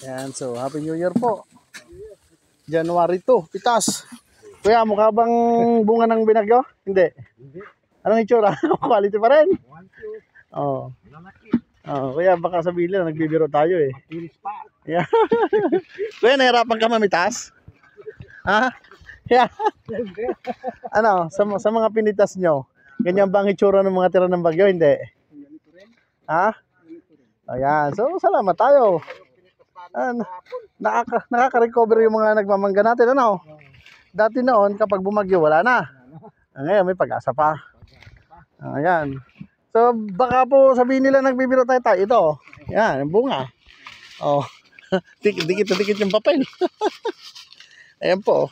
Yan, so Happy New Year po. January 2, pitas. Kuya, mukha bang bunga ng binagyo? Hindi. Anong itsura? Quality pa rin. Oo. Kuya, baka sabihin nila nagbibiro tayo eh. Yeah. Kuya, nahirapan ka mamitas? Ha? Yeah. Ano, sa mga pinitas nyo, ganyan bang itsura ng mga tira ng bagyo? Hindi. Ha? Ayan, so salamat tayo. Nakaka-recover yung mga nagmamangga natin, ano? Dati noon, kapag bumagyo, wala na. Ngayon, may pag-asa pa. Ayan. So, baka po sabihin nila nagbibiro tayo. Ito, yan, bunga. Oh, dikit yung papel. Ayan po.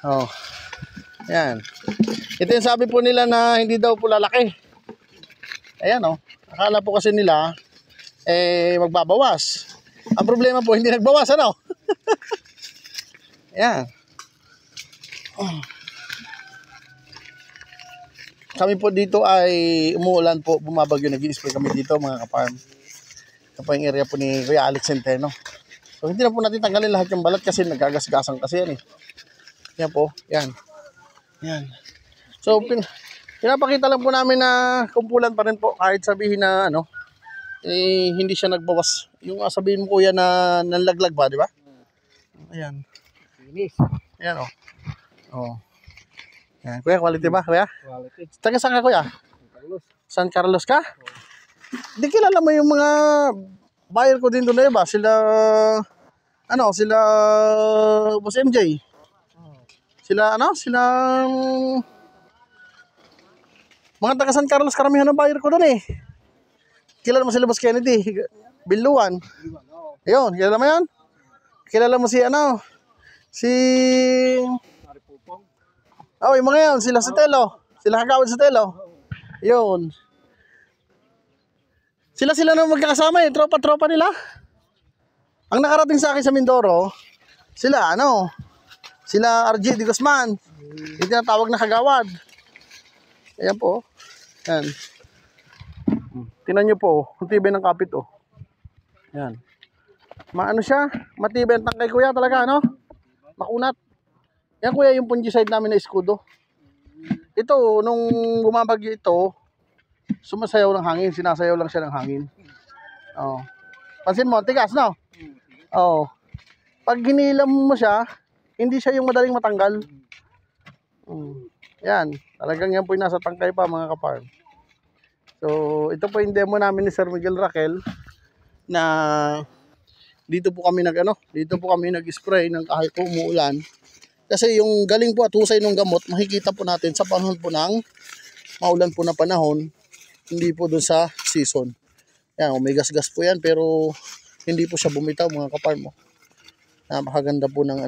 Oh, yan. Ito yung sabi po nila na hindi daw po lalaki. Ayan, oh. Akala po kasi nila, magbabawas. Ang problema po, hindi nagbawas, ano? Ayan. Oh. Kami po dito ay umuulan po, bumabagyo, nag-i-spray kami dito mga kaparm. Ito po yung area po ni Kuya Alex Centeno. So hindi na po natin tanggalin lahat yung balat kasi nagagasgasan kasi yan eh. Yan po, yan. Yan. So pinapakita lang po namin na kumpulan pa rin po kahit sabihin na ano, hindi siya nagbawas. Yung sabihin mo kuya na nanlaglag ba, di ba? Ayan. Ayan o. Oh. Yan, kuya, quality ba, kuya? Quality. Taga saan ka, kuya? San Carlos ka? Di kilala mo yung mga buyer ko din doon na iba. Sila Boss MJ. Sila mga taga San Carlos, karamihan ng buyer ko doon eh. Kilala mo sila Boss Kennedy, Biluan. Ayun, kilala mo yan? Kilala mo si oh, yung mga yan, sila Sotelo. Sila Kagawad Sotelo. Yun. Sila na magkakasama eh, tropa-tropa nila. Ang nakarating sa akin sa Mindoro, sila RG Di Guzman. Yung tinatawag na Kagawad. Ayan po. Yan. Tingnan nyo po, ang tibay ng kapit oh. Yan. Maano siya? Matibay ang tangkay kuya talaga, ano? Makunat. Yan kuya yung fungicide namin na escudo. Ito, nung bumabagyo ito, sumasayaw ng hangin. Sinasayaw lang siya ng hangin. Oh. Pansin mo, tigas, no? Oh. Pag hinilam mo siya, hindi siya yung madaling matanggal. Yan. Talagang yan po yung nasa tangkay pa, mga kaparm. So, ito po yung demo namin ni Sir Miguel Raquel na dito po kami nag-spray ng kahit po umuulan. Kasi yung galing po at husay ng gamot, makikita po natin sa panahon po ng maulan po na panahon, hindi po doon sa season. Yan, may gas-gas po yan pero hindi po siya bumitaw mga kaparm mo. Napakaganda po ng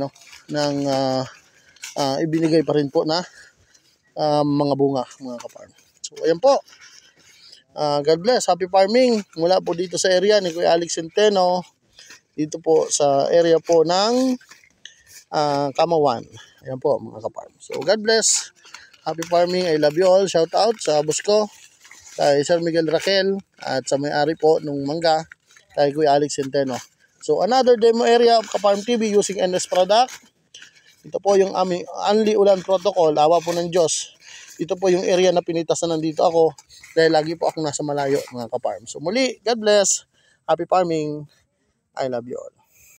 ibinigay pa rin po na mga bunga mga kaparm. So ayan po. God bless, happy farming mula po dito sa area ni Kuya Alex Centeno. Dito po sa area po ng Kamawan. Ayan po mga kaparm. So God bless. Happy farming. I love you all. Shout out sa boss ko, kay Sir Miguel Raquel, at sa may-ari po nung mangga, kay Kuya Alex Centeno. So another demo area of Kaparm TV using NS product. Ito po yung aming Only Ulan Protocol. Awa po ng Diyos. Ito po yung area na pinitas na nandito ako dahil lagi po akong nasa malayo mga kaparm. So muli, God bless. Happy farming. I love you all.